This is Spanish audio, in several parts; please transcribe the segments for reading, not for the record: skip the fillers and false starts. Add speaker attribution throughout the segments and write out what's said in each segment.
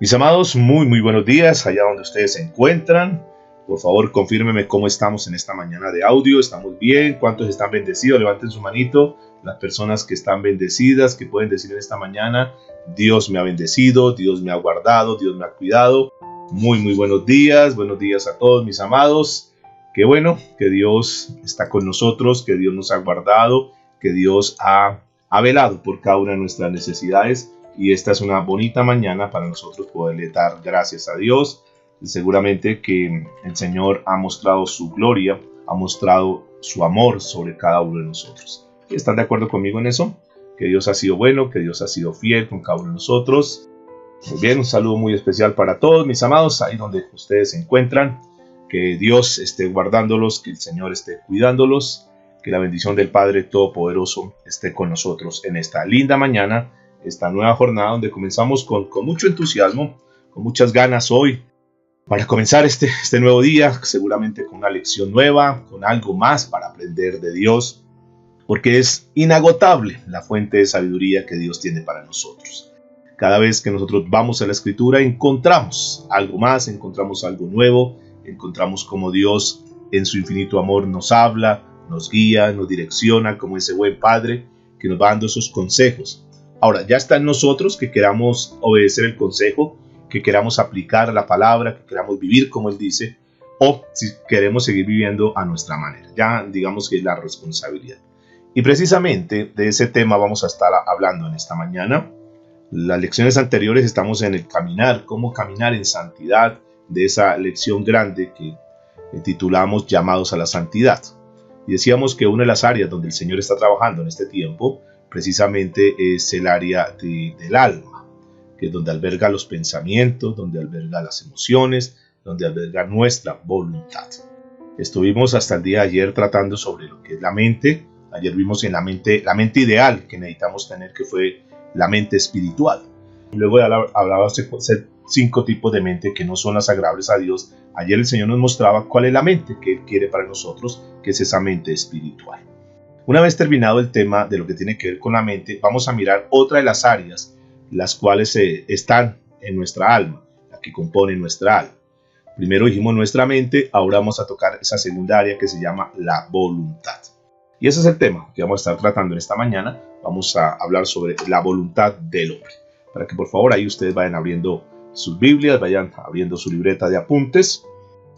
Speaker 1: Mis amados, muy buenos días allá donde ustedes se encuentran. Por favor, confírmenme cómo estamos en esta mañana de audio. ¿Estamos bien? ¿Cuántos están bendecidos? Levanten su manito. Las personas que están bendecidas, que pueden decir en esta mañana: Dios me ha bendecido, Dios me ha guardado, Dios me ha cuidado. Muy buenos días. Buenos días a todos mis amados. Qué bueno que Dios está con nosotros, que Dios nos ha guardado, que Dios ha velado por cada una de nuestras necesidades. Y esta es una bonita mañana para nosotros poderle dar gracias a Dios. Seguramente que el Señor ha mostrado su gloria, ha mostrado su amor sobre cada uno de nosotros. ¿Están de acuerdo conmigo en eso? Que Dios ha sido bueno, que Dios ha sido fiel con cada uno de nosotros. Muy bien, un saludo muy especial para todos mis amados, ahí donde ustedes se encuentran. Que Dios esté guardándolos, que el Señor esté cuidándolos, que la bendición del Padre Todopoderoso esté con nosotros en esta linda mañana, esta nueva jornada donde comenzamos con mucho entusiasmo, con muchas ganas hoy para comenzar este nuevo día, seguramente con una lección nueva, con algo más para aprender de Dios, porque es inagotable la fuente de sabiduría que Dios tiene para nosotros. Cada vez que nosotros vamos a la Escritura encontramos algo más, encontramos algo nuevo, encontramos cómo Dios en su infinito amor nos habla, nos guía, nos direcciona como ese buen Padre que nos va dando esos consejos. Ahora, ya está en nosotros que queramos obedecer el consejo, que queramos aplicar la palabra, que queramos vivir como Él dice, o si queremos seguir viviendo a nuestra manera. Ya digamos que es la responsabilidad. Y precisamente de ese tema vamos a estar hablando en esta mañana. Las lecciones anteriores estamos en el caminar, cómo caminar en santidad, de esa lección grande que titulamos Llamados a la Santidad. Y decíamos que una de las áreas donde el Señor está trabajando en este tiempo precisamente es el área del alma, que es donde alberga los pensamientos, donde alberga las emociones, donde alberga nuestra voluntad. Estuvimos hasta el día de ayer tratando sobre lo que es la mente. Ayer vimos en la mente ideal que necesitamos tener, que fue la mente espiritual. Luego hablaba de 5 tipos de mente que no son las agradables a Dios. Ayer el Señor nos mostraba cuál es la mente que Él quiere para nosotros, que es esa mente espiritual. Una vez terminado el tema de lo que tiene que ver con la mente, vamos a mirar otra de las áreas, las cuales están en nuestra alma, la que compone nuestra alma. Primero dijimos nuestra mente, ahora vamos a tocar esa segunda área que se llama la voluntad. Y ese es el tema que vamos a estar tratando en esta mañana. Vamos a hablar sobre la voluntad del hombre. Para que por favor ahí ustedes vayan abriendo sus Biblias, vayan abriendo su libreta de apuntes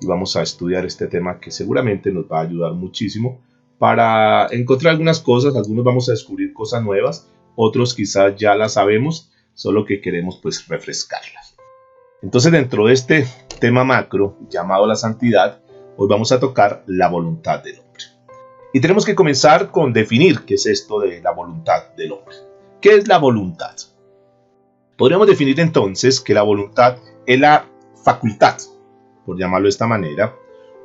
Speaker 1: y vamos a estudiar este tema que seguramente nos va a ayudar muchísimo para encontrar algunas cosas. Algunos vamos a descubrir cosas nuevas, otros quizás ya las sabemos, solo que queremos pues refrescarlas. Entonces, dentro de este tema macro llamado la santidad, hoy vamos a tocar la voluntad del hombre. Y tenemos que comenzar con definir qué es esto de la voluntad del hombre. ¿Qué es la voluntad? Podríamos definir entonces que la voluntad es la facultad, por llamarlo de esta manera,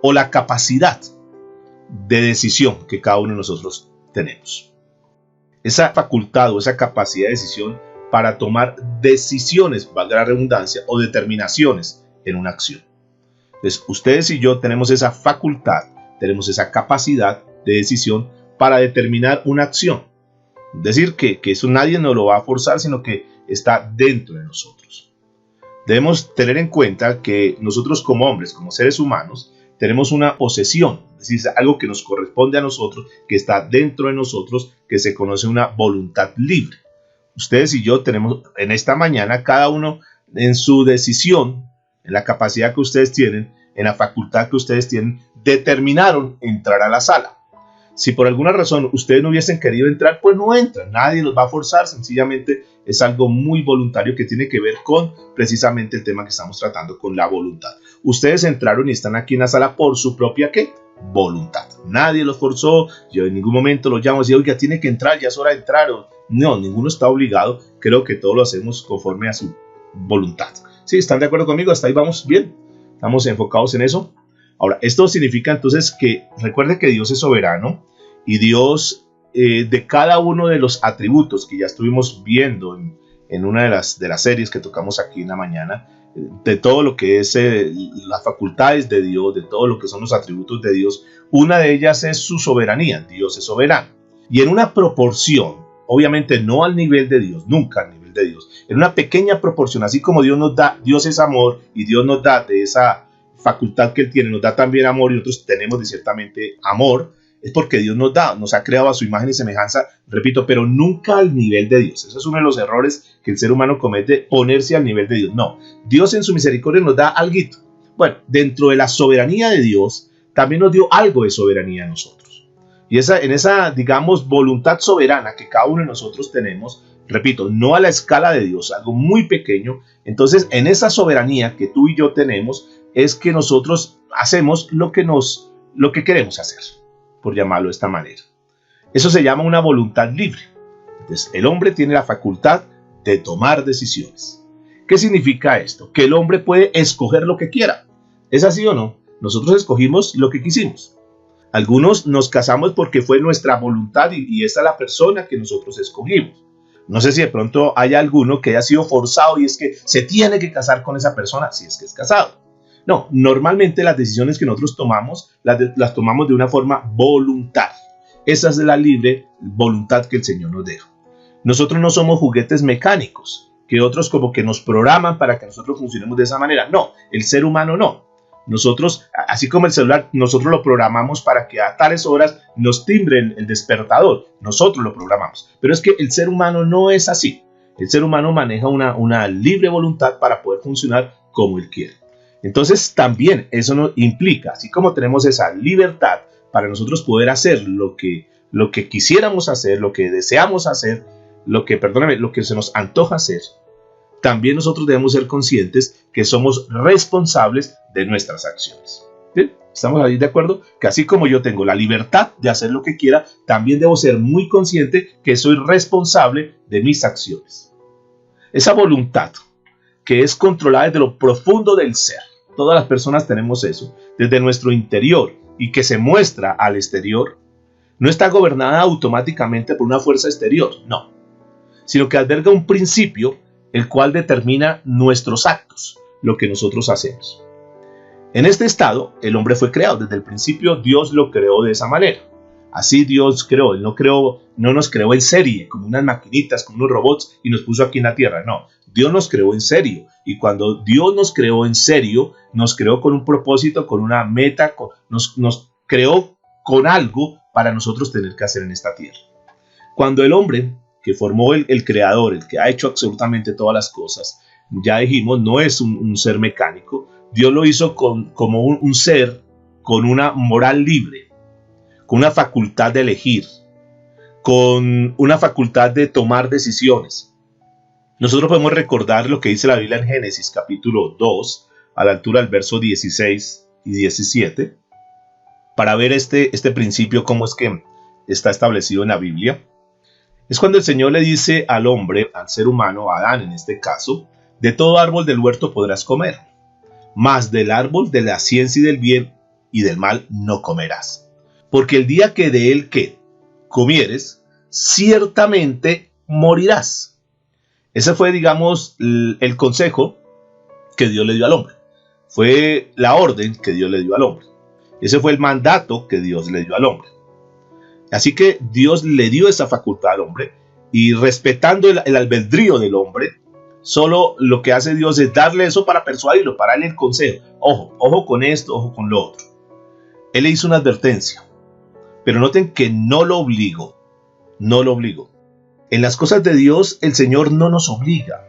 Speaker 1: o la capacidad de decisión que cada uno de nosotros tenemos. Esa facultad o esa capacidad de decisión para tomar decisiones, valga la redundancia, o determinaciones en una acción. Entonces, ustedes y yo tenemos esa facultad, tenemos esa capacidad de decisión para determinar una acción. Es decir, que eso nadie nos lo va a forzar, sino que está dentro de nosotros. Debemos tener en cuenta que nosotros como hombres, como seres humanos, tenemos una posesión, es decir, algo que nos corresponde a nosotros, que está dentro de nosotros, que se conoce una voluntad libre. Ustedes y yo tenemos en esta mañana, cada uno en su decisión, en la capacidad que ustedes tienen, en la facultad que ustedes tienen, determinaron entrar a la sala. Si por alguna razón ustedes no hubiesen querido entrar, pues no entran, nadie los va a forzar, sencillamente es algo muy voluntario que tiene que ver con precisamente el tema que estamos tratando, con la voluntad. Ustedes entraron y están aquí en la sala por su propia ¿qué? Voluntad. Nadie los forzó, yo en ningún momento los llamo y digo, oiga, tiene que entrar, ya es hora de entrar. No, ninguno está obligado, creo que todos lo hacemos conforme a su voluntad. ¿Sí? ¿Están de acuerdo conmigo? ¿Hasta ahí vamos bien? ¿Estamos enfocados en eso? Ahora, esto significa entonces que recuerde que Dios es soberano y Dios de cada uno de los atributos que ya estuvimos viendo en una de las series que tocamos aquí en la mañana, de todo lo que es las facultades de Dios, de todo lo que son los atributos de Dios, una de ellas es su soberanía. Dios es soberano y en una proporción, obviamente no al nivel de Dios, nunca al nivel de Dios, en una pequeña proporción, así como Dios nos da, Dios es amor y Dios nos da de esa facultad que Él tiene, nos da también amor y nosotros tenemos de ciertamente amor, es porque Dios nos ha creado a su imagen y semejanza, repito, pero nunca al nivel de Dios. Eso es uno de los errores que el ser humano comete, ponerse al nivel de Dios. No, Dios en su misericordia nos da alguito. Bueno, dentro de la soberanía de Dios, también nos dio algo de soberanía a nosotros. Y en esa, digamos, voluntad soberana que cada uno de nosotros tenemos, repito, no a la escala de Dios, algo muy pequeño. Entonces, en esa soberanía que tú y yo tenemos, es que nosotros hacemos lo que queremos hacer, por llamarlo de esta manera. Eso se llama una voluntad libre. Entonces, el hombre tiene la facultad de tomar decisiones. ¿Qué significa esto? Que el hombre puede escoger lo que quiera. ¿Es así o no? Nosotros escogimos lo que quisimos. Algunos nos casamos porque fue nuestra voluntad y esa es la persona que nosotros escogimos. No sé si de pronto hay alguno que haya sido forzado y es que se tiene que casar con esa persona si es que es casado. No, normalmente las decisiones que nosotros tomamos, las tomamos de una forma voluntaria. Esa es la libre voluntad que el Señor nos deja. Nosotros no somos juguetes mecánicos, que otros como que nos programan para que nosotros funcionemos de esa manera. No, el ser humano no. Nosotros, así como el celular, nosotros lo programamos para que a tales horas nos timbre el despertador. Nosotros lo programamos. Pero es que el ser humano no es así. El ser humano maneja una libre voluntad para poder funcionar como él quiere. Entonces también eso nos implica, así como tenemos esa libertad para nosotros poder hacer lo que quisiéramos hacer, lo que deseamos hacer, lo que se nos antoja hacer, también nosotros debemos ser conscientes que somos responsables de nuestras acciones. ¿Sí? ¿Estamos ahí de acuerdo? Que así como yo tengo la libertad de hacer lo que quiera, también debo ser muy consciente que soy responsable de mis acciones. Esa voluntad que es controlada desde lo profundo del ser. Todas las personas tenemos eso, desde nuestro interior y que se muestra al exterior, no está gobernada automáticamente por una fuerza exterior, no, sino que alberga un principio el cual determina nuestros actos, lo que nosotros hacemos. En este estado, el hombre fue creado. Desde el principio, Dios lo creó de esa manera. Así Dios creó. Él no nos creó en serie, como unas maquinitas, como unos robots, y nos puso aquí en la tierra. No, Dios nos creó en serio. Y cuando Dios nos creó en serio, nos creó con un propósito, con una meta, nos creó con algo para nosotros tener que hacer en esta tierra. Cuando el hombre que formó el creador, el que ha hecho absolutamente todas las cosas, ya dijimos, no es un ser mecánico. Dios lo hizo como un ser con una moral libre, con una facultad de elegir, con una facultad de tomar decisiones. Nosotros podemos recordar lo que dice la Biblia en Génesis capítulo 2, a la altura del verso 16 y 17, para ver este principio, cómo es que está establecido en la Biblia. Es cuando el Señor le dice al hombre, al ser humano, a Adán en este caso, de todo árbol del huerto podrás comer, mas del árbol de la ciencia y del bien y del mal no comerás. Porque el día que de él comieres, ciertamente morirás. Ese fue, digamos, el consejo que Dios le dio al hombre. Fue la orden que Dios le dio al hombre. Ese fue el mandato que Dios le dio al hombre. Así que Dios le dio esa facultad al hombre y respetando el albedrío del hombre, solo lo que hace Dios es darle eso para persuadirlo, para darle el consejo. Ojo con esto, ojo con lo otro. Él le hizo una advertencia, pero noten que no lo obligó. En las cosas de Dios, el Señor no nos obliga.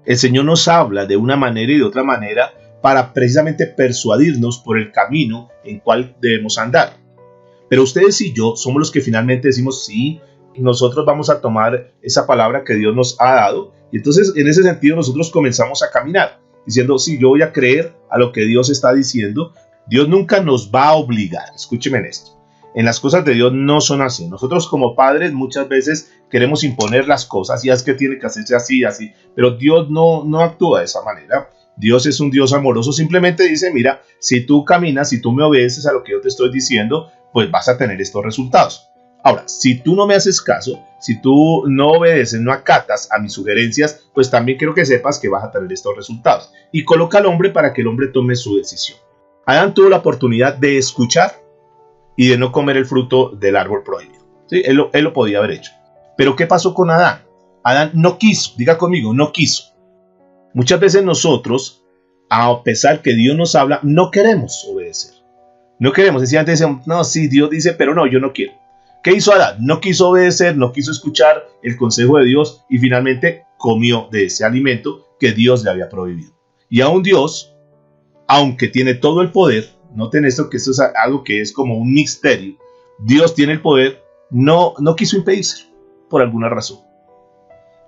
Speaker 1: El Señor nos habla de una manera y de otra manera para precisamente persuadirnos por el camino en cual debemos andar. Pero ustedes y yo somos los que finalmente decimos, sí, nosotros vamos a tomar esa palabra que Dios nos ha dado. Y entonces, en ese sentido, nosotros comenzamos a caminar, diciendo, sí, yo voy a creer a lo que Dios está diciendo. Dios nunca nos va a obligar. Escúcheme en esto. En las cosas de Dios no son así. Nosotros como padres muchas veces queremos imponer las cosas y es que tiene que hacerse así y así. Pero Dios no actúa de esa manera. Dios es un Dios amoroso. Simplemente dice, mira, si tú caminas, si tú me obedeces a lo que yo te estoy diciendo, pues vas a tener estos resultados. Ahora, si tú no me haces caso, si tú no obedeces, no acatas a mis sugerencias, pues también quiero que sepas que vas a tener estos resultados. Y coloca al hombre para que el hombre tome su decisión. Adán tuvo la oportunidad de escuchar y de no comer el fruto del árbol prohibido. ¿Sí? Él lo podía haber hecho. Pero ¿qué pasó con Adán? Adán no quiso, diga conmigo, no quiso. Muchas veces nosotros, a pesar que Dios nos habla, no queremos obedecer. No queremos, sencillamente decimos, no, sí, Dios dice, pero no, yo no quiero. ¿Qué hizo Adán? No quiso obedecer, no quiso escuchar el consejo de Dios y finalmente comió de ese alimento que Dios le había prohibido. Y aún Dios, aunque tiene todo el poder, noten esto, que esto es algo que es como un misterio, Dios tiene el poder, no quiso impedírselo por alguna razón.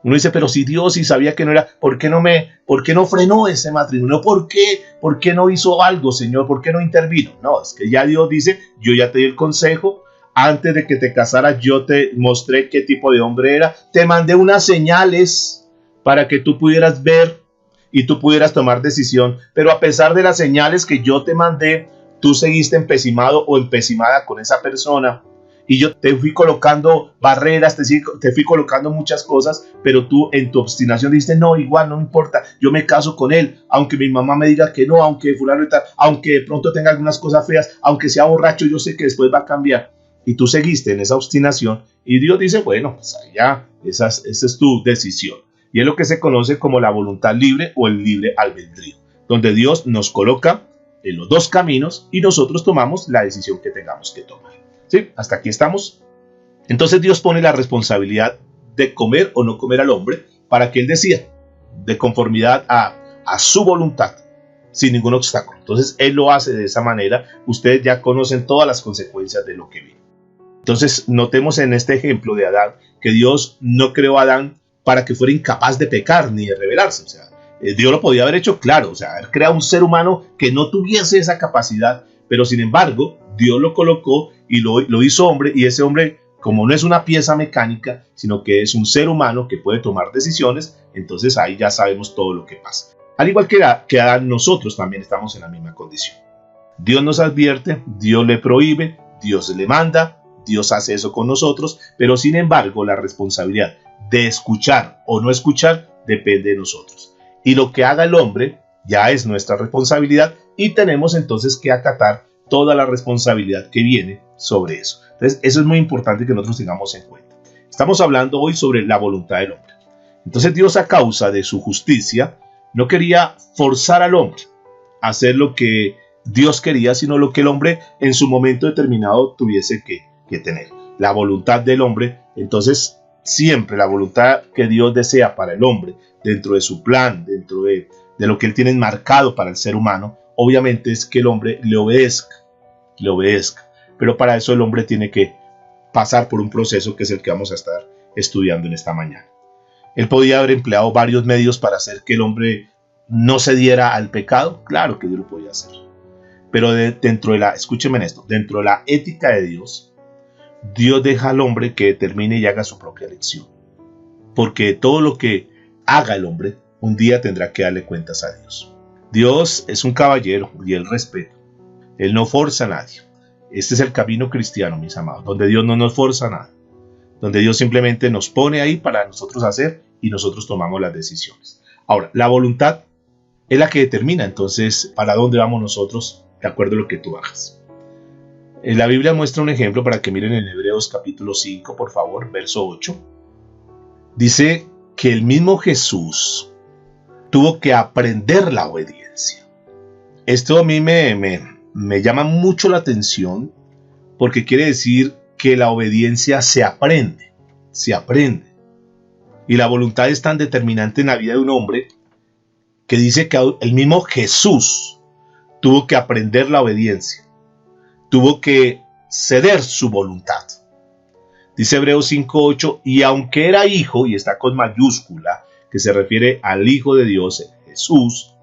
Speaker 1: Uno dice, pero si Dios sí sabía que no era, ¿por qué no frenó ese matrimonio? ¿Por qué no hizo algo, Señor? ¿Por qué no intervino? No, es que ya Dios dice, yo ya te di el consejo, antes de que te casaras yo te mostré qué tipo de hombre era, te mandé unas señales para que tú pudieras ver y tú pudieras tomar decisión, pero a pesar de las señales que yo te mandé, tú seguiste empecinado o empecinada con esa persona. Y yo te fui colocando barreras, te fui colocando muchas cosas, pero tú en tu obstinación dijiste, no, igual no me importa, yo me caso con él, aunque mi mamá me diga que no, aunque fulano y tal, aunque de pronto tenga algunas cosas feas, aunque sea borracho, yo sé que después va a cambiar. Y tú seguiste en esa obstinación y Dios dice, bueno, pues allá, esa es tu decisión. Y es lo que se conoce como la voluntad libre o el libre albedrío, donde Dios nos coloca en los dos caminos y nosotros tomamos la decisión que tengamos que tomar. ¿Sí? Hasta aquí estamos. Entonces Dios pone la responsabilidad de comer o no comer al hombre para que él decida de conformidad a su voluntad, sin ningún obstáculo. Entonces él lo hace de esa manera. Ustedes ya conocen todas las consecuencias de lo que viene. Entonces notemos en este ejemplo de Adán que Dios no creó a Adán para que fuera incapaz de pecar ni de rebelarse. O sea, Dios lo podía haber hecho, claro, o sea, haber creado un ser humano que no tuviese esa capacidad, pero sin embargo Dios lo colocó y lo hizo hombre, y ese hombre, como no es una pieza mecánica, sino que es un ser humano que puede tomar decisiones, entonces ahí ya sabemos todo lo que pasa. Al igual que Adán, nosotros también estamos en la misma condición. Dios nos advierte, Dios le prohíbe, Dios le manda, Dios hace eso con nosotros, pero sin embargo la responsabilidad de escuchar o no escuchar depende de nosotros. Y lo que haga el hombre ya es nuestra responsabilidad y tenemos entonces que acatar toda la responsabilidad que viene sobre eso. Entonces, eso es muy importante que nosotros tengamos en cuenta. Estamos hablando hoy sobre la voluntad del hombre. Entonces, Dios, a causa de su justicia, no quería forzar al hombre a hacer lo que Dios quería, sino lo que el hombre en su momento determinado tuviese que tener. La voluntad del hombre, entonces, siempre la voluntad que Dios desea para el hombre, dentro de su plan, dentro de lo que él tiene marcado para el ser humano, obviamente es que el hombre le obedezca. Pero para eso el hombre tiene que pasar por un proceso que es el que vamos a estar estudiando en esta mañana. Él podía haber empleado varios medios para hacer que el hombre no cediera al pecado, claro que Dios lo podía hacer. Pero escúcheme en esto, dentro de la ética de Dios, Dios deja al hombre que determine y haga su propia elección. Porque todo lo que haga el hombre, un día tendrá que darle cuentas a Dios. Dios es un caballero y él respeta. Él no forza a nadie. Este es el camino cristiano, mis amados, donde Dios no nos forza a nada. Donde Dios simplemente nos pone ahí para nosotros hacer y nosotros tomamos las decisiones. Ahora, la voluntad es la que determina entonces para dónde vamos nosotros de acuerdo a lo que tú hagas. La Biblia muestra un ejemplo para que miren en Hebreos capítulo 5, por favor, verso 8. Dice que el mismo Jesús tuvo que aprender la obediencia. Esto a mí me llama mucho la atención porque quiere decir que la obediencia se aprende. Y la voluntad es tan determinante en la vida de un hombre que dice que el mismo Jesús tuvo que aprender la obediencia. Tuvo que ceder su voluntad. Dice Hebreos 5:8, y aunque era hijo, y está con mayúscula, que se refiere al Hijo de Dios, Jesús,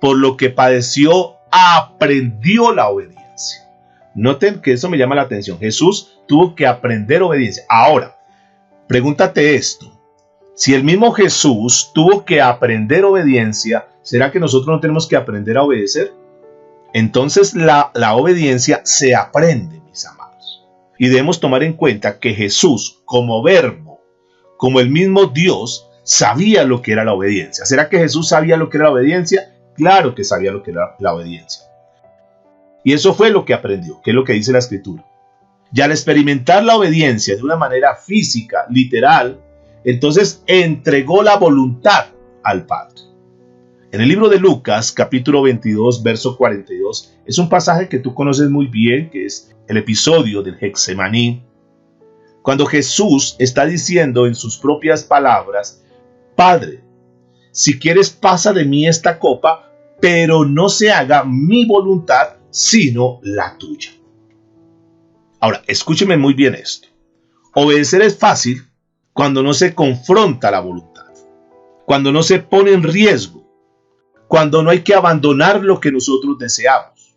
Speaker 1: por lo que padeció, aprendió la obediencia. Noten que eso me llama la atención. Jesús tuvo que aprender obediencia. Ahora, pregúntate esto. Si el mismo Jesús tuvo que aprender obediencia, ¿será que nosotros no tenemos que aprender a obedecer? Entonces la obediencia se aprende, mis amados. Y debemos tomar en cuenta que Jesús, como verbo, como el mismo Dios, sabía lo que era la obediencia. ¿Será que Jesús sabía lo que era la obediencia? Claro que sabía lo que era la obediencia. Y eso fue lo que aprendió, que es lo que dice la Escritura. Y al experimentar la obediencia de una manera física, literal, Entonces entregó la voluntad al Padre. En el libro de Lucas, capítulo 22, verso 42, es un pasaje que tú conoces muy bien, que es el episodio del Getsemaní, cuando Jesús está diciendo en sus propias palabras: Padre, si quieres pasa de mí esta copa, pero no se haga mi voluntad, sino la tuya. Ahora, escúcheme muy bien esto. Obedecer es fácil cuando no se confronta la voluntad, cuando no se pone en riesgo, cuando no hay que abandonar lo que nosotros deseamos.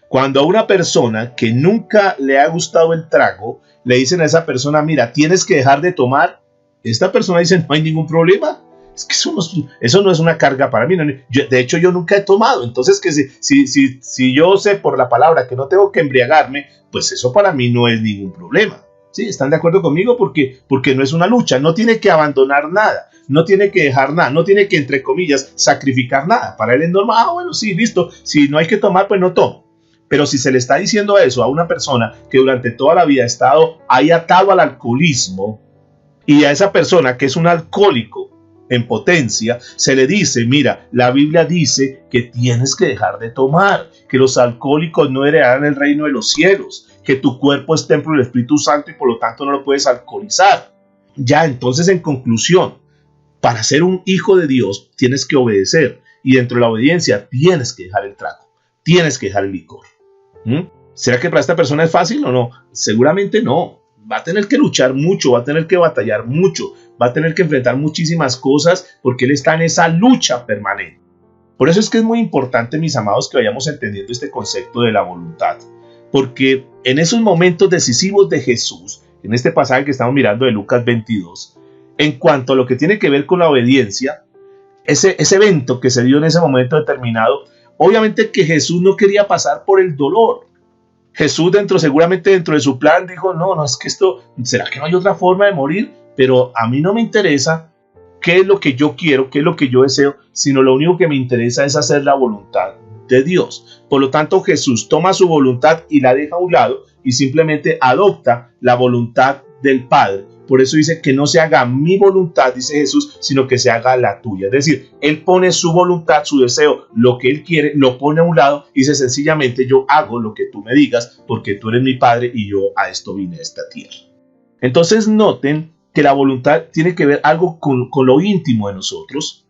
Speaker 1: Cuando a una persona que nunca le ha gustado el trago, le dicen a esa persona: mira, tienes que dejar de tomar, esta persona dice: no hay ningún problema. Es que eso no es una carga para mí. De hecho, yo nunca he tomado. Entonces, que si yo sé por la palabra que no tengo que embriagarme, pues eso para mí no es ningún problema. ¿Sí? ¿Están de acuerdo conmigo? Porque no es una lucha. No tiene que abandonar nada. No tiene que dejar nada. No tiene que, entre comillas, sacrificar nada. Para él es normal. Bueno, sí, listo. Si no hay que tomar, pues no tomo. Pero si se le está diciendo eso a una persona que durante toda la vida ha estado ahí atado al alcoholismo, y a esa persona que es un alcohólico en potencia, se le dice: mira, la Biblia dice que tienes que dejar de tomar, que los alcohólicos no heredarán el reino de los cielos, que tu cuerpo es templo del Espíritu Santo y por lo tanto no lo puedes alcoholizar. Ya, entonces, en conclusión, para ser un hijo de Dios tienes que obedecer, y dentro de la obediencia tienes que dejar el trago, tienes que dejar el licor. ¿Será que para esta persona es fácil o no? Seguramente no. Va a tener que luchar mucho, va a tener que batallar mucho, va a tener que enfrentar muchísimas cosas, porque él está en esa lucha permanente. Por eso es que es muy importante, mis amados, que vayamos entendiendo este concepto de la voluntad, porque en esos momentos decisivos de Jesús, en este pasaje que estamos mirando de Lucas 22, en cuanto a lo que tiene que ver con la obediencia, ese evento que se dio en ese momento determinado, obviamente que Jesús no quería pasar por el dolor. Jesús seguramente dentro de su plan dijo: no, es que esto, ¿será que no hay otra forma de morir? Pero a mí no me interesa qué es lo que yo quiero, qué es lo que yo deseo, sino lo único que me interesa es hacer la voluntad de Dios. Por lo tanto, Jesús toma su voluntad y la deja a un lado y simplemente adopta la voluntad del Padre. Por eso dice que no se haga mi voluntad, dice Jesús, sino que se haga la tuya. Es decir, Él pone su voluntad, su deseo, lo que Él quiere, lo pone a un lado y dice sencillamente: yo hago lo que tú me digas porque tú eres mi Padre y yo a esto vine a esta tierra. Entonces noten que la voluntad tiene que ver algo con lo íntimo de nosotros,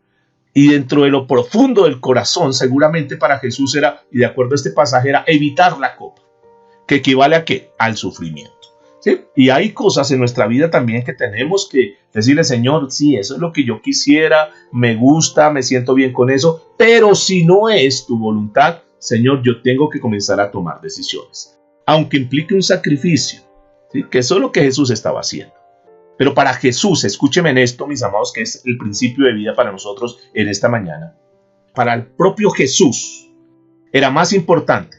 Speaker 1: y dentro de lo profundo del corazón seguramente para Jesús era, y de acuerdo a este pasaje, era evitar la copa, que equivale a ¿qué? Al sufrimiento. ¿Sí? Y hay cosas en nuestra vida también que tenemos que decirle: Señor, sí, eso es lo que yo quisiera, me gusta, me siento bien con eso, pero si no es tu voluntad, Señor, yo tengo que comenzar a tomar decisiones, aunque implique un sacrificio, ¿sí? Que eso es lo que Jesús estaba haciendo. Pero para Jesús, escúcheme en esto, mis amados, que es el principio de vida para nosotros en esta mañana. Para el propio Jesús era más importante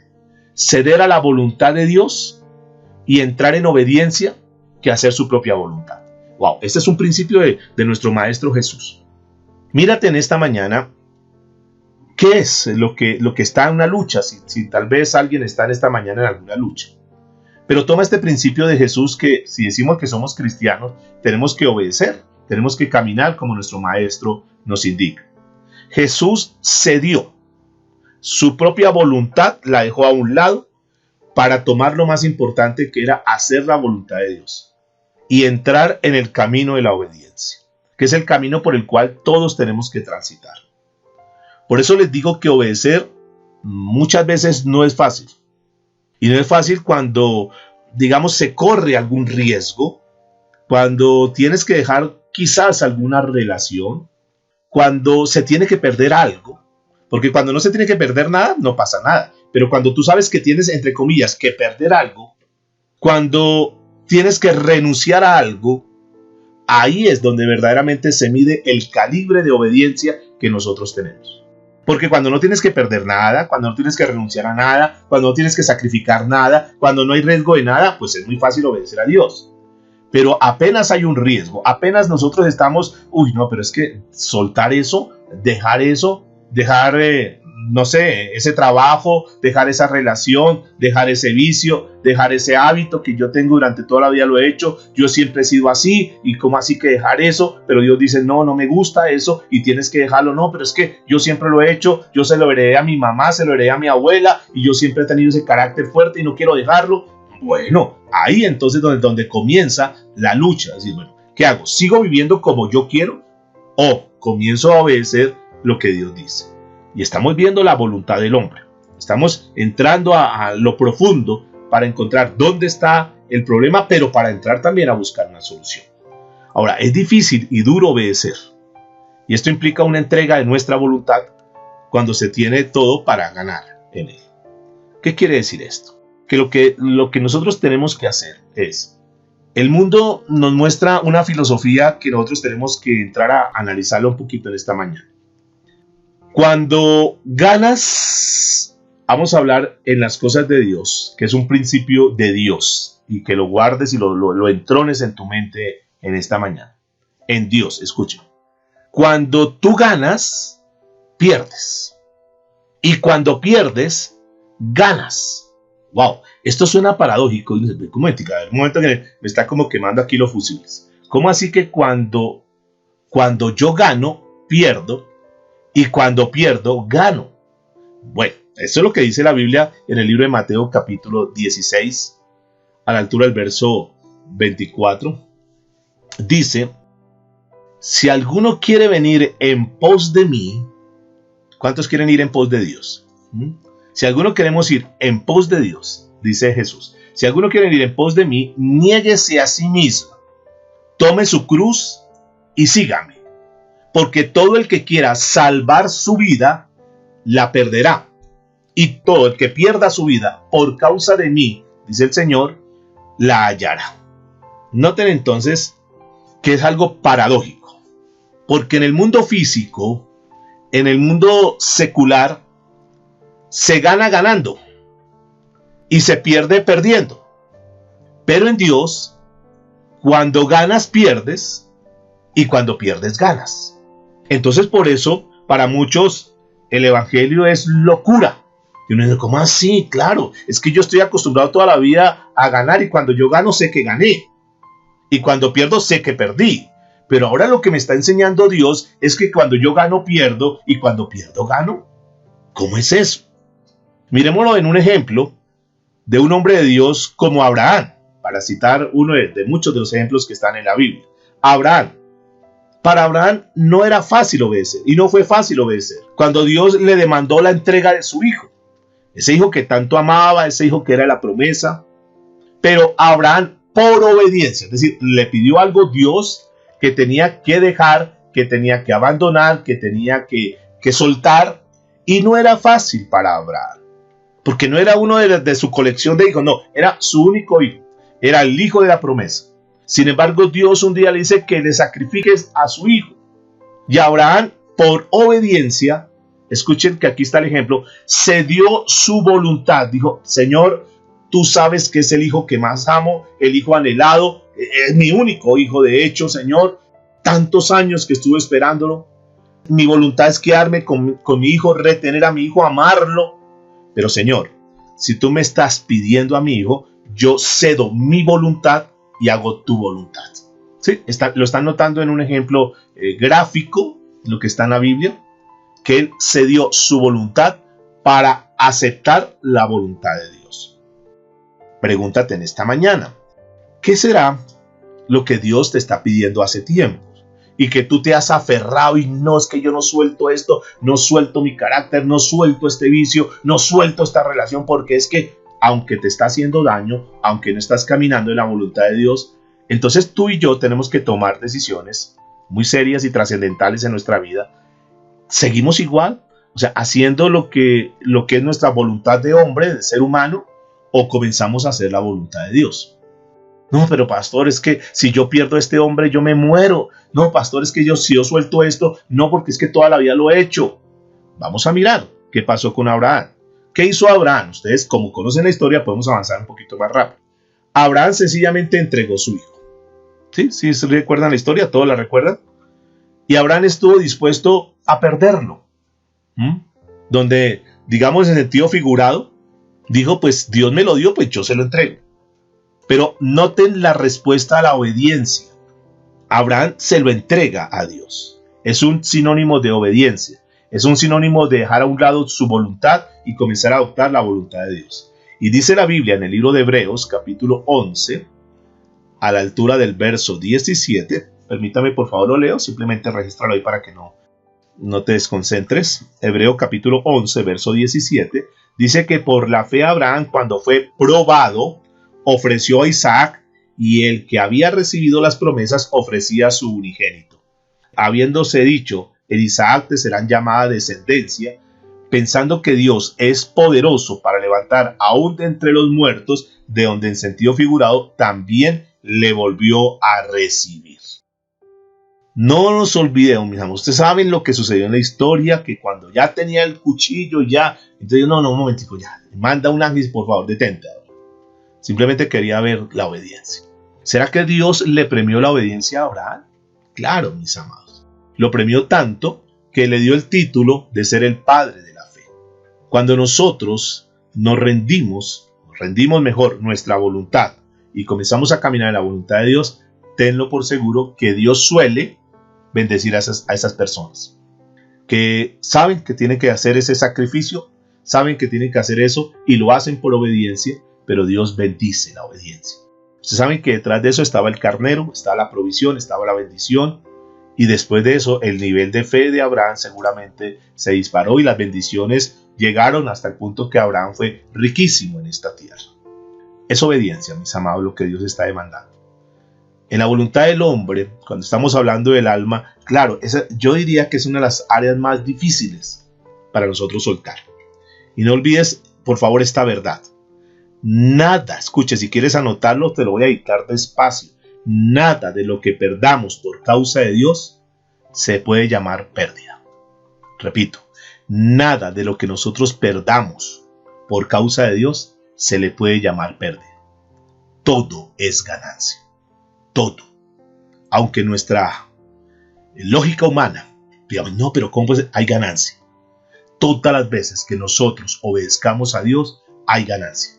Speaker 1: ceder a la voluntad de Dios y entrar en obediencia que hacer su propia voluntad. Wow, este es un principio de nuestro Maestro Jesús. Mírate en esta mañana, ¿qué es lo que está en una lucha? Si tal vez alguien está en esta mañana en alguna lucha. Pero toma este principio de Jesús, que si decimos que somos cristianos, tenemos que obedecer, tenemos que caminar como nuestro Maestro nos indica. Jesús cedió su propia voluntad, la dejó a un lado, para tomar lo más importante, que era hacer la voluntad de Dios y entrar en el camino de la obediencia, que es el camino por el cual todos tenemos que transitar. Por eso les digo que obedecer muchas veces no es fácil. Y no es fácil cuando, digamos, se corre algún riesgo, cuando tienes que dejar quizás alguna relación, cuando se tiene que perder algo. Porque cuando no se tiene que perder nada, no pasa nada. Pero cuando tú sabes que tienes, entre comillas, que perder algo, cuando tienes que renunciar a algo, ahí es donde verdaderamente se mide el calibre de obediencia que nosotros tenemos. Porque cuando no tienes que perder nada, cuando no tienes que renunciar a nada, cuando no tienes que sacrificar nada, cuando no hay riesgo de nada, pues es muy fácil obedecer a Dios. Pero apenas hay un riesgo, apenas nosotros estamos, pero es que soltar eso, dejar no sé, ese trabajo, dejar esa relación, dejar ese vicio, dejar ese hábito que yo tengo durante toda la vida, lo he hecho, yo siempre he sido así, y cómo así que dejar eso, pero Dios dice, no, no me gusta eso, y tienes que dejarlo, no, pero es que yo siempre lo he hecho, yo se lo heredé a mi mamá, se lo heredé a mi abuela, y yo siempre he tenido ese carácter fuerte y no quiero dejarlo. Bueno, ahí entonces donde comienza la lucha, es decir, bueno, ¿qué hago? ¿Sigo viviendo como yo quiero o comienzo a obedecer lo que Dios dice? Y estamos viendo la voluntad del hombre. Estamos entrando a lo profundo para encontrar dónde está el problema, pero para entrar también a buscar una solución. Ahora, es difícil y duro obedecer. Y esto implica una entrega de nuestra voluntad cuando se tiene todo para ganar en él. ¿Qué quiere decir esto? Que lo que nosotros tenemos que hacer es, el mundo nos muestra una filosofía que nosotros tenemos que entrar a analizarla un poquito en esta mañana. Cuando ganas, vamos a hablar en las cosas de Dios, que es un principio de Dios, y que lo guardes y lo entrones en tu mente en esta mañana. En Dios, escuchen. Cuando tú ganas, pierdes. Y cuando pierdes, ganas. Wow, esto suena paradójico. ¿Cómo es? A ver, un momento que me está como quemando aquí los fusibles. ¿Cómo así que cuando yo gano, pierdo? Y cuando pierdo, gano. Bueno, esto es lo que dice la Biblia en el libro de Mateo capítulo 16, a la altura del verso 24. Dice, si alguno quiere venir en pos de mí, ¿cuántos quieren ir en pos de Dios? Si alguno queremos ir en pos de Dios, dice Jesús, si alguno quiere ir en pos de mí, niéguese a sí mismo, tome su cruz y sígame. Porque todo el que quiera salvar su vida, la perderá. Y todo el que pierda su vida por causa de mí, dice el Señor, la hallará. Noten entonces que es algo paradójico. Porque en el mundo físico, en el mundo secular, se gana ganando y se pierde perdiendo. Pero en Dios, cuando ganas, pierdes, y cuando pierdes, ganas. Entonces, por eso, para muchos, el evangelio es locura. Y uno dice, ¿cómo así? Claro, es que yo estoy acostumbrado toda la vida a ganar, y cuando yo gano sé que gané, y cuando pierdo sé que perdí. Pero ahora lo que me está enseñando Dios es que cuando yo gano, pierdo, y cuando pierdo, gano. ¿Cómo es eso? Miremoslo en un ejemplo de un hombre de Dios como Abraham, para citar uno de muchos de los ejemplos que están en la Biblia. Abraham. Para Abraham no era fácil obedecer, y no fue fácil obedecer cuando Dios le demandó la entrega de su hijo, ese hijo que tanto amaba, ese hijo que era la promesa. Pero Abraham, por obediencia, es decir, le pidió algo Dios que tenía que dejar, que tenía que abandonar, que tenía que soltar, y no era fácil para Abraham, porque no era uno de su colección de hijos, no, era su único hijo, era el hijo de la promesa. Sin embargo, Dios un día le dice que le sacrifiques a su hijo. Y Abraham, por obediencia, escuchen que aquí está el ejemplo, se dio su voluntad. Dijo, Señor, tú sabes que es el hijo que más amo, el hijo anhelado, es mi único hijo de hecho, Señor. Tantos años que estuve esperándolo. Mi voluntad es quedarme con mi hijo, retener a mi hijo, amarlo. Pero Señor, si tú me estás pidiendo a mi hijo, yo cedo mi voluntad y hago tu voluntad. ¿Sí? Lo están notando en un ejemplo gráfico, lo que está en la Biblia, que él cedió su voluntad para aceptar la voluntad de Dios. Pregúntate en esta mañana, ¿qué será lo que Dios te está pidiendo hace tiempo? Y que tú te has aferrado y no, es que yo no suelto esto, no suelto mi carácter, no suelto este vicio, no suelto esta relación, porque es que aunque te está haciendo daño, aunque no estás caminando en la voluntad de Dios, entonces tú y yo tenemos que tomar decisiones muy serias y trascendentales en nuestra vida. ¿Seguimos igual? O sea, haciendo lo que es nuestra voluntad de hombre, de ser humano, o comenzamos a hacer la voluntad de Dios. No, pero pastor, es que si yo pierdo a este hombre, yo me muero. No, pastor, es que si yo suelto esto, no, porque es que toda la vida lo he hecho. Vamos a mirar qué pasó con Abraham. ¿Qué hizo Abraham? Ustedes, como conocen la historia, podemos avanzar un poquito más rápido. Abraham sencillamente entregó su hijo. ¿Sí? ¿Sí se recuerdan la historia? ¿Todos la recuerdan? Y Abraham estuvo dispuesto a perderlo. donde, digamos en sentido figurado, dijo, pues Dios me lo dio, pues yo se lo entrego. Pero noten la respuesta a la obediencia. Abraham se lo entrega a Dios. Es un sinónimo de obediencia. Es un sinónimo de dejar a un lado su voluntad y comenzar a adoptar la voluntad de Dios. Y dice la Biblia en el libro de Hebreos, capítulo 11, a la altura del verso 17. Permítame, por favor, lo leo. Simplemente regístralo ahí para que no te desconcentres. Hebreo capítulo 11, verso 17. Dice que por la fe Abraham, cuando fue probado, ofreció a Isaac, y el que había recibido las promesas ofrecía a su unigénito, habiéndose dicho, en Isaac te serán llamada descendencia, pensando que Dios es poderoso para levantar aún de entre los muertos, de donde en sentido figurado también le volvió a recibir. No nos olvidemos, mis amados, ustedes saben lo que sucedió en la historia, que cuando ya tenía el cuchillo, entonces un momentico, manda un ángel, por favor, detente. Simplemente quería ver la obediencia. ¿Será que Dios le premió la obediencia a Abraham? Claro, mis amados. Lo premió tanto que le dio el título de ser el padre de la fe. Cuando nosotros nos rendimos mejor nuestra voluntad y comenzamos a caminar en la voluntad de Dios, tenlo por seguro que Dios suele bendecir a esas personas. Que saben que tienen que hacer ese sacrificio, saben que tienen que hacer eso y lo hacen por obediencia, pero Dios bendice la obediencia. Ustedes saben que detrás de eso estaba el carnero, estaba la provisión, estaba la bendición, y después de eso el nivel de fe de Abraham seguramente se disparó y las bendiciones llegaron hasta el punto que Abraham fue riquísimo en esta tierra. Es obediencia, mis amados, lo que Dios está demandando. En la voluntad del hombre, cuando estamos hablando del alma, claro, yo diría que es una de las áreas más difíciles para nosotros soltar. Y no olvides, por favor, esta verdad. Nada, escuche, si quieres anotarlo, te lo voy a dictar despacio. Nada de lo que perdamos por causa de Dios se puede llamar pérdida. Repito, nada de lo que nosotros perdamos por causa de Dios se le puede llamar pérdida. Todo es ganancia. Todo. Aunque nuestra lógica humana, digamos, no, pero ¿cómo puede ser? Hay ganancia. Todas las veces que nosotros obedezcamos a Dios, hay ganancia.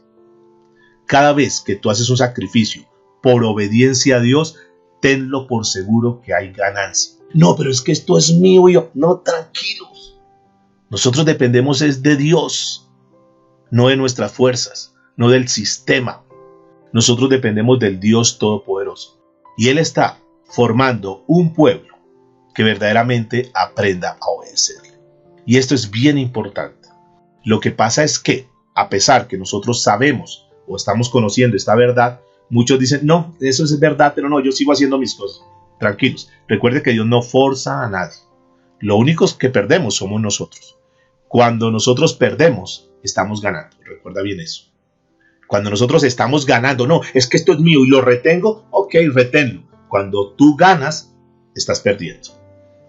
Speaker 1: Cada vez que tú haces un sacrificio por obediencia a Dios, tenlo por seguro que hay ganancia. No, pero es que esto es mío y yo. No, tranquilos. Nosotros dependemos es de Dios, no de nuestras fuerzas, no del sistema. Nosotros dependemos del Dios Todopoderoso. Y Él está formando un pueblo que verdaderamente aprenda a obedecerle. Y esto es bien importante. Lo que pasa es que, a pesar que nosotros sabemos o estamos conociendo esta verdad, muchos dicen, no, eso es verdad, pero no, yo sigo haciendo mis cosas. Tranquilos, recuerde que Dios no forza a nadie. Lo único que perdemos somos nosotros. Cuando nosotros perdemos, estamos ganando. Recuerda bien eso. Cuando nosotros estamos ganando, no, es que esto es mío y lo retengo, ok, reténlo. Cuando tú ganas, estás perdiendo.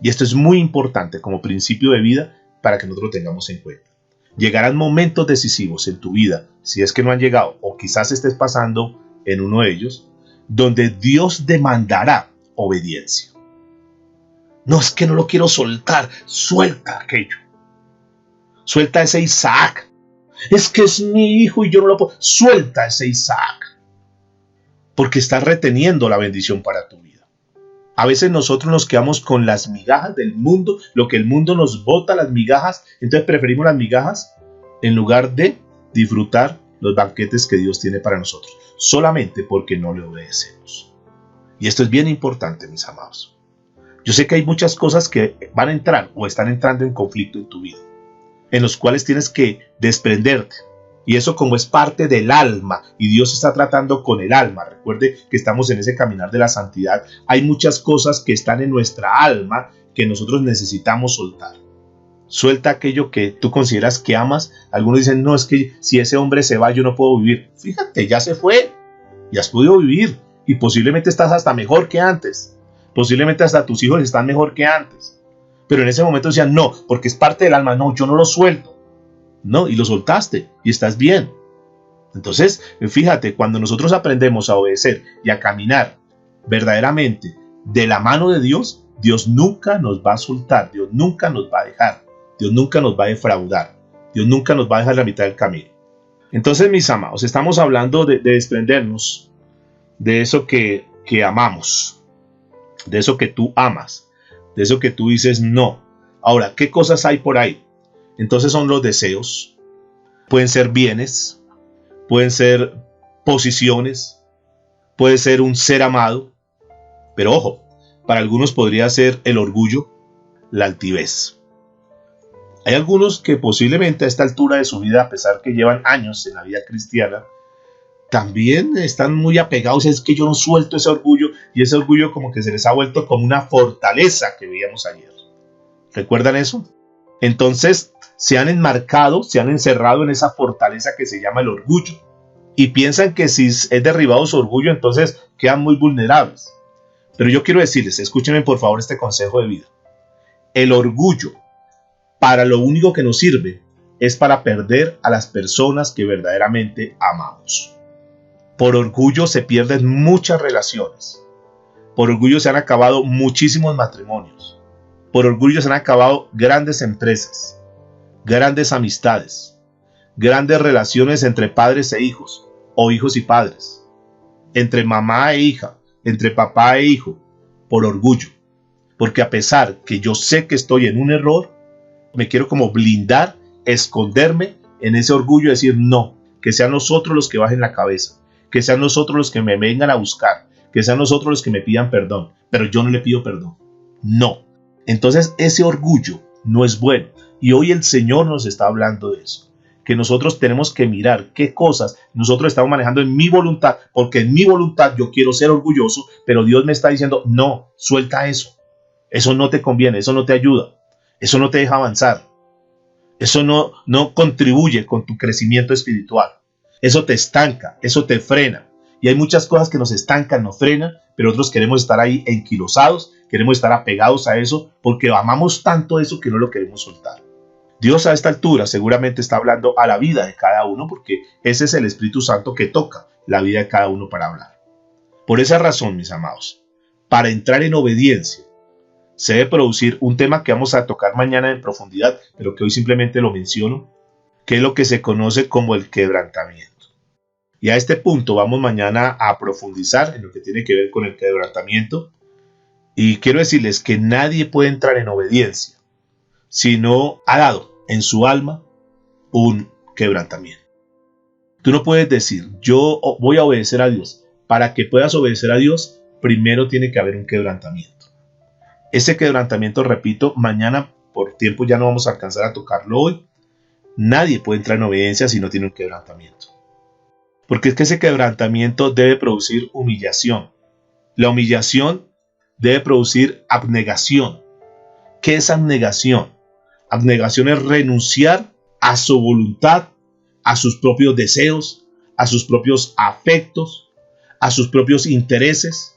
Speaker 1: Y esto es muy importante como principio de vida para que nosotros lo tengamos en cuenta. Llegarán momentos decisivos en tu vida, si es que no han llegado, o quizás estés pasando en uno de ellos, donde Dios demandará obediencia. No, es que no lo quiero soltar, suelta aquello. Suelta ese Isaac. Es que es mi hijo y yo no lo puedo. Suelta ese Isaac. Porque estás reteniendo la bendición para tu vida. A veces nosotros nos quedamos con las migajas del mundo, lo que el mundo nos bota, las migajas. Entonces preferimos las migajas en lugar de disfrutar los banquetes que Dios tiene para nosotros. Solamente porque no le obedecemos. Y esto es bien importante, mis amados. Yo sé que hay muchas cosas que van a entrar o están entrando en conflicto en tu vida, en los cuales tienes que desprenderte. Y eso como es parte del alma, y Dios está tratando con el alma. Recuerde que estamos en ese caminar de la santidad. Hay muchas cosas que están en nuestra alma que nosotros necesitamos soltar. Suelta aquello que tú consideras que amas. Algunos dicen, no, es que si ese hombre se va, yo no puedo vivir. Fíjate, ya se fue. Y has podido vivir. Y posiblemente estás hasta mejor que antes. Posiblemente hasta tus hijos están mejor que antes. Pero en ese momento decían, no, porque es parte del alma. No, yo no lo suelto. No, y lo soltaste y estás bien. Entonces, fíjate, cuando nosotros aprendemos a obedecer y a caminar verdaderamente de la mano de Dios, Dios nunca nos va a soltar, Dios nunca nos va a dejar. Dios nunca nos va a defraudar. Dios nunca nos va a dejar la mitad del camino. Entonces, mis amados, estamos hablando de desprendernos de eso que amamos, de eso que tú amas, de eso que tú dices no. Ahora, ¿qué cosas hay por ahí? Entonces son los deseos, pueden ser bienes, pueden ser posiciones, puede ser un ser amado, pero ojo, para algunos podría ser el orgullo, la altivez. Hay algunos que posiblemente a esta altura de su vida, a pesar que llevan años en la vida cristiana, también están muy apegados. Es que yo no suelto ese orgullo, y ese orgullo como que se les ha vuelto como una fortaleza que veíamos ayer. ¿Recuerdan eso? Entonces se han enmarcado, se han encerrado en esa fortaleza que se llama el orgullo, y piensan que si es derribado su orgullo, entonces quedan muy vulnerables. Pero yo quiero decirles, escúchenme por favor este consejo de vida. El orgullo, para lo único que nos sirve, es para perder a las personas que verdaderamente amamos. Por orgullo se pierden muchas relaciones. Por orgullo se han acabado muchísimos matrimonios. Por orgullo se han acabado grandes empresas, grandes amistades, grandes relaciones entre padres e hijos, o hijos y padres, entre mamá e hija, entre papá e hijo, por orgullo. Porque a pesar que yo sé que estoy en un error, me quiero como blindar, esconderme en ese orgullo y decir no, que sean nosotros los que bajen la cabeza, que sean nosotros los que me vengan a buscar, que sean nosotros los que me pidan perdón, pero yo no le pido perdón. No. Entonces ese orgullo no es bueno, y hoy el Señor nos está hablando de eso, que nosotros tenemos que mirar qué cosas nosotros estamos manejando en mi voluntad, porque en mi voluntad yo quiero ser orgulloso, pero Dios me está diciendo no, suelta eso, eso no te conviene, eso no te ayuda, eso no te deja avanzar, eso no contribuye con tu crecimiento espiritual, eso te estanca, eso te frena. Y hay muchas cosas que nos estancan, nos frenan, pero otros queremos estar ahí enquilosados, queremos estar apegados a eso, porque amamos tanto eso que no lo queremos soltar. Dios a esta altura seguramente está hablando a la vida de cada uno, porque ese es el Espíritu Santo que toca la vida de cada uno para hablar. Por esa razón, mis amados, para entrar en obediencia, se debe producir un tema que vamos a tocar mañana en profundidad, pero que hoy simplemente lo menciono, que es lo que se conoce como el quebrantamiento. Y a este punto vamos mañana a profundizar en lo que tiene que ver con el quebrantamiento. Y quiero decirles que nadie puede entrar en obediencia si no ha dado en su alma un quebrantamiento. Tú no puedes decir, yo voy a obedecer a Dios. Para que puedas obedecer a Dios, primero tiene que haber un quebrantamiento. Ese quebrantamiento, repito, mañana por tiempo ya no vamos a alcanzar a tocarlo hoy. Nadie puede entrar en obediencia si no tiene un quebrantamiento. Porque es que ese quebrantamiento debe producir humillación. La humillación debe producir abnegación. ¿Qué es abnegación? Abnegación es renunciar a su voluntad, a sus propios deseos, a sus propios afectos, a sus propios intereses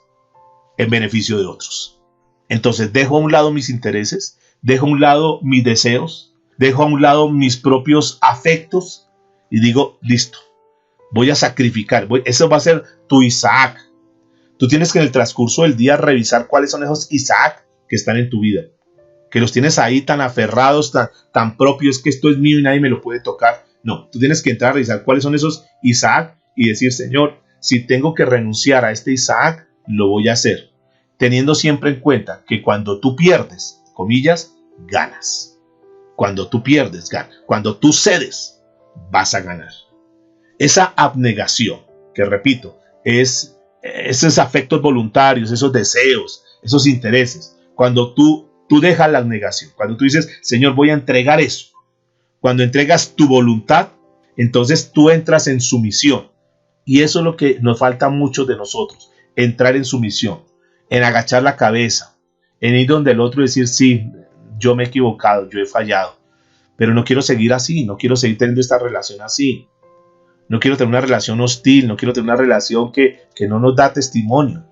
Speaker 1: en beneficio de otros. Entonces dejo a un lado mis intereses, dejo a un lado mis deseos, dejo a un lado mis propios afectos y digo, listo, voy a sacrificar. Eso va a ser tu Isaac. Tú tienes que en el transcurso del día revisar cuáles son esos Isaac que están en tu vida, que los tienes ahí tan aferrados, tan propios, que esto es mío y nadie me lo puede tocar. No, tú tienes que entrar a revisar cuáles son esos Isaac y decir, Señor, si tengo que renunciar a este Isaac, lo voy a hacer, teniendo siempre en cuenta que cuando tú pierdes, comillas, ganas. Cuando tú pierdes, ganas. Cuando tú cedes, vas a ganar. Esa abnegación, que repito, es esos afectos voluntarios, esos deseos, esos intereses. Cuando tú dejas la abnegación, cuando tú dices, Señor, voy a entregar eso. Cuando entregas tu voluntad, entonces tú entras en sumisión. Y eso es lo que nos falta a muchos de nosotros, entrar en sumisión, en agachar la cabeza, en ir donde el otro y decir, sí, yo me he equivocado, yo he fallado, pero no quiero seguir así, no quiero seguir teniendo esta relación así. No quiero tener una relación hostil, no quiero tener una relación que no nos da testimonio.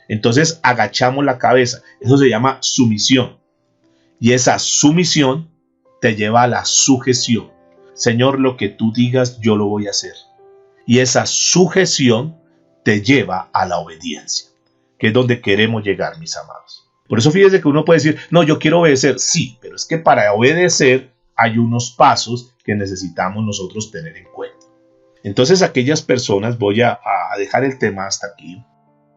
Speaker 1: Entonces agachamos la cabeza. Eso se llama sumisión. Y esa sumisión te lleva a la sujeción. Señor, lo que tú digas, yo lo voy a hacer. Y esa sujeción te lleva a la obediencia, que es donde queremos llegar, mis amados. Por eso fíjese que uno puede decir, no, yo quiero obedecer. Sí, pero es que para obedecer hay unos pasos que necesitamos nosotros tener en cuenta. Entonces aquellas personas, voy a dejar el tema hasta aquí,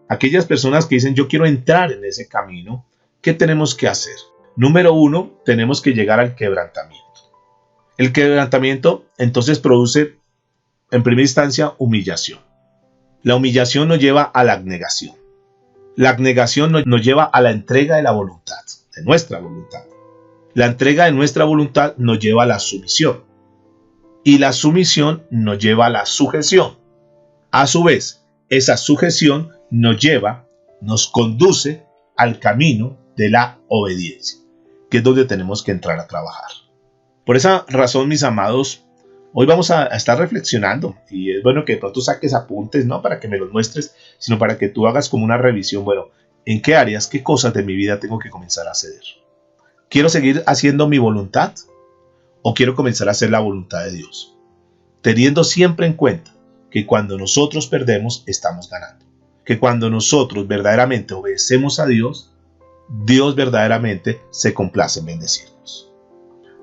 Speaker 1: aquellas personas que dicen yo quiero entrar en ese camino, ¿qué tenemos que hacer? Número 1, tenemos que llegar al quebrantamiento. El quebrantamiento entonces produce en primera instancia humillación. La humillación nos lleva a la abnegación. La abnegación nos lleva a la entrega de la voluntad, de nuestra voluntad. La entrega de nuestra voluntad nos lleva a la sumisión. Y la sumisión nos lleva a la sujeción. A su vez, esa sujeción nos conduce al camino de la obediencia, que es donde tenemos que entrar a trabajar. Por esa razón, mis amados, hoy vamos a estar reflexionando, y es bueno que de pronto saques apuntes, no para que me los muestres, sino para que tú hagas como una revisión. Bueno, ¿en qué áreas, qué cosas de mi vida tengo que comenzar a ceder? ¿Quiero seguir haciendo mi voluntad o quiero comenzar a hacer la voluntad de Dios? Teniendo siempre en cuenta que cuando nosotros perdemos, estamos ganando. Que cuando nosotros verdaderamente obedecemos a Dios, Dios verdaderamente se complace en bendecirnos.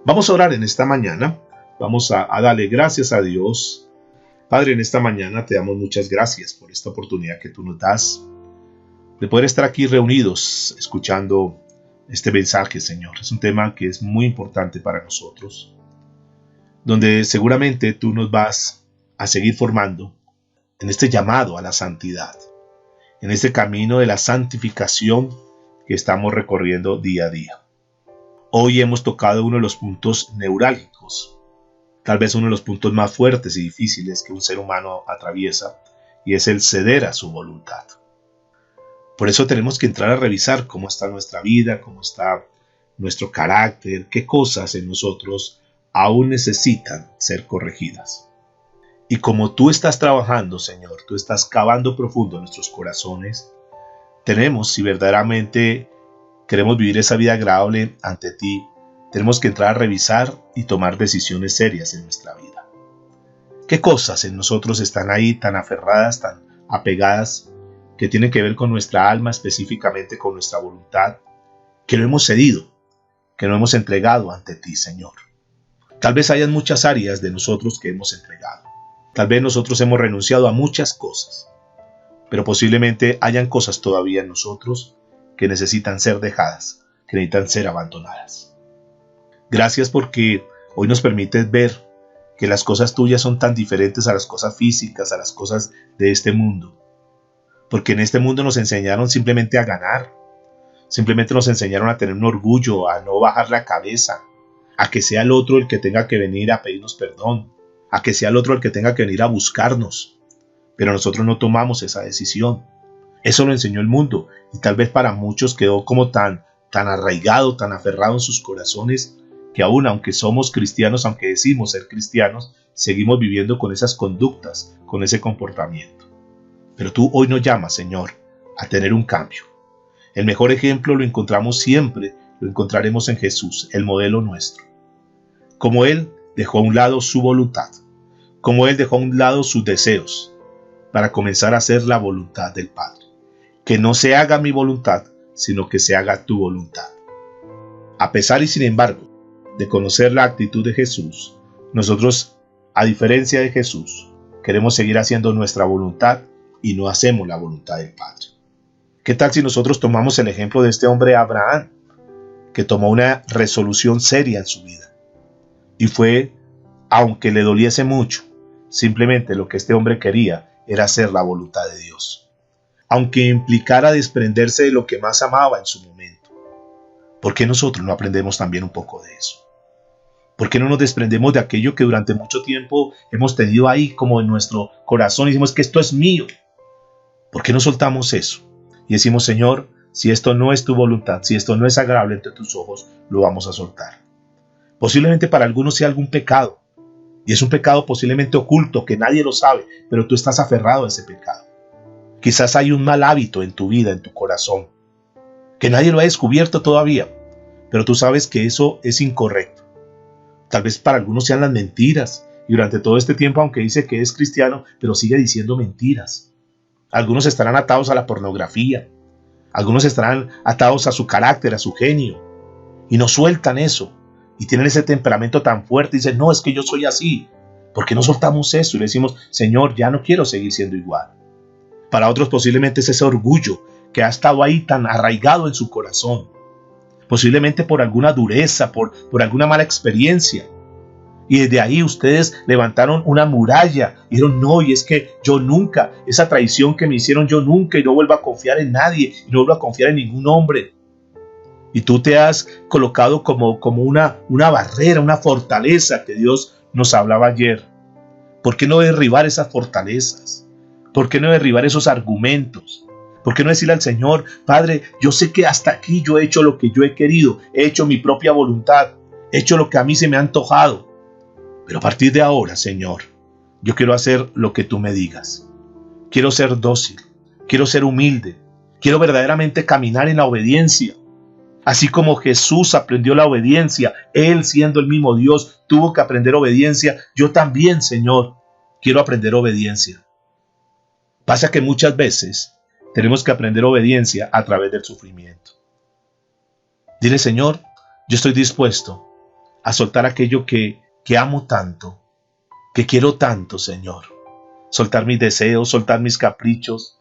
Speaker 1: Vamos a orar en esta mañana. Vamos a darle gracias a Dios. Padre, en esta mañana te damos muchas gracias por esta oportunidad que tú nos das de poder estar aquí reunidos escuchando este mensaje, Señor. Es un tema que es muy importante para nosotros, donde seguramente tú nos vas a seguir formando en este llamado a la santidad, en este camino de la santificación que estamos recorriendo día a día. Hoy hemos tocado uno de los puntos neurálgicos, tal vez uno de los puntos más fuertes y difíciles que un ser humano atraviesa, y es el ceder a su voluntad. Por eso tenemos que entrar a revisar cómo está nuestra vida, cómo está nuestro carácter, qué cosas en nosotros aún necesitan ser corregidas. Y como tú estás trabajando, Señor, tú estás cavando profundo en nuestros corazones, tenemos, si verdaderamente queremos vivir esa vida agradable ante ti, tenemos que entrar a revisar y tomar decisiones serias en nuestra vida. ¿Qué cosas en nosotros están ahí tan aferradas, tan apegadas, que tienen que ver con nuestra alma, específicamente con nuestra voluntad, que no hemos cedido, que no hemos entregado ante ti, Señor? Tal vez hayan muchas áreas de nosotros que hemos entregado. Tal vez nosotros hemos renunciado a muchas cosas, pero posiblemente hayan cosas todavía en nosotros que necesitan ser dejadas, que necesitan ser abandonadas. Gracias porque hoy nos permites ver que las cosas tuyas son tan diferentes a las cosas físicas, a las cosas de este mundo. Porque en este mundo nos enseñaron simplemente a ganar, simplemente nos enseñaron a tener un orgullo, a no bajar la cabeza, a que sea el otro el que tenga que venir a pedirnos perdón, a que sea el otro el que tenga que venir a buscarnos. Pero nosotros no tomamos esa decisión. Eso lo enseñó el mundo, y tal vez para muchos quedó como tan arraigado, tan aferrado en sus corazones, que aún aunque somos cristianos, aunque decimos ser cristianos, seguimos viviendo con esas conductas, con ese comportamiento. Pero tú hoy nos llamas, Señor, a tener un cambio. El mejor ejemplo lo encontramos siempre, lo encontraremos en Jesús, el modelo nuestro. Como Él dejó a un lado su voluntad, como Él dejó a un lado sus deseos, para comenzar a hacer la voluntad del Padre. Que no se haga mi voluntad, sino que se haga tu voluntad. A pesar y sin embargo de conocer la actitud de Jesús, nosotros, a diferencia de Jesús, queremos seguir haciendo nuestra voluntad y no hacemos la voluntad del Padre. ¿Qué tal si nosotros tomamos el ejemplo de este hombre Abraham, que tomó una resolución seria en su vida? Y fue, aunque le doliese mucho, simplemente lo que este hombre quería era hacer la voluntad de Dios. Aunque implicara desprenderse de lo que más amaba en su momento. ¿Por qué nosotros no aprendemos también un poco de eso? ¿Por qué no nos desprendemos de aquello que durante mucho tiempo hemos tenido ahí como en nuestro corazón y decimos que esto es mío? ¿Por qué no soltamos eso? Y decimos, Señor, si esto no es tu voluntad, si esto no es agradable ante tus ojos, lo vamos a soltar. Posiblemente para algunos sea algún pecado. Y es un pecado posiblemente oculto que nadie lo sabe, pero tú estás aferrado a ese pecado. Quizás hay un mal hábito en tu vida, en tu corazón, que nadie lo ha descubierto todavía, pero tú sabes que eso es incorrecto. Tal vez para algunos sean las mentiras, y durante todo este tiempo, aunque dice que es cristiano, pero sigue diciendo mentiras. Algunos estarán atados a la pornografía, algunos estarán atados a su carácter, a su genio, y no sueltan eso. y tienen ese temperamento tan fuerte y dicen, no, es que yo soy así. ¿Por qué no soltamos eso y le decimos, Señor, ya no quiero seguir siendo igual? Para otros posiblemente es ese orgullo que ha estado ahí tan arraigado en su corazón. Posiblemente por alguna dureza, por alguna mala experiencia. Y desde ahí ustedes levantaron una muralla y dijeron, no, y es que yo nunca, esa traición que me hicieron yo nunca, y no vuelvo a confiar en nadie, y no vuelvo a confiar en ningún hombre. Y tú te has colocado como una barrera, una fortaleza que Dios nos hablaba ayer. ¿Por qué no derribar esas fortalezas? ¿Por qué no derribar esos argumentos? ¿Por qué no decirle al Señor, Padre, yo sé que hasta aquí yo he hecho lo que yo he querido, he hecho mi propia voluntad, he hecho lo que a mí se me ha antojado? Pero a partir de ahora, Señor, yo quiero hacer lo que tú me digas. Quiero ser dócil, quiero ser humilde, quiero verdaderamente caminar en la obediencia. Así como Jesús aprendió la obediencia, Él siendo el mismo Dios tuvo que aprender obediencia, yo también, Señor, quiero aprender obediencia. Pasa que muchas veces tenemos que aprender obediencia a través del sufrimiento. Dile, Señor, yo estoy dispuesto a soltar aquello que amo tanto, que quiero tanto, Señor. Soltar mis deseos, soltar mis caprichos,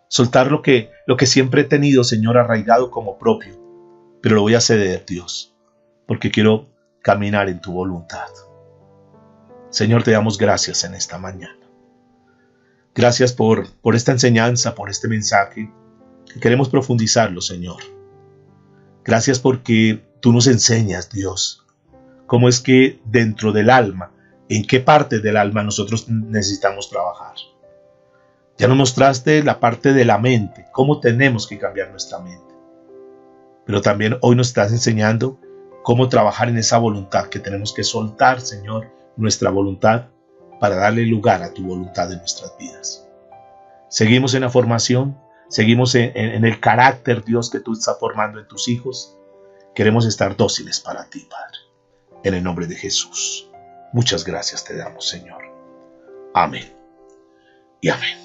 Speaker 1: soltar lo que siempre he tenido, Señor, arraigado como propio. Pero lo voy a ceder, Dios, porque quiero caminar en tu voluntad. Señor, te damos gracias en esta mañana. Gracias por esta enseñanza, por este mensaje. Queremos profundizarlo, Señor. Gracias porque tú nos enseñas, Dios, cómo es que dentro del alma, en qué parte del alma nosotros necesitamos trabajar. Ya nos mostraste la parte de la mente, cómo tenemos que cambiar nuestra mente. Pero también hoy nos estás enseñando cómo trabajar en esa voluntad, que tenemos que soltar, Señor, nuestra voluntad para darle lugar a tu voluntad en nuestras vidas. Seguimos en la formación, seguimos en el carácter, Dios, que tú estás formando en tus hijos. Queremos estar dóciles para ti, Padre. En el nombre de Jesús. Muchas gracias te damos, Señor. Amén y amén.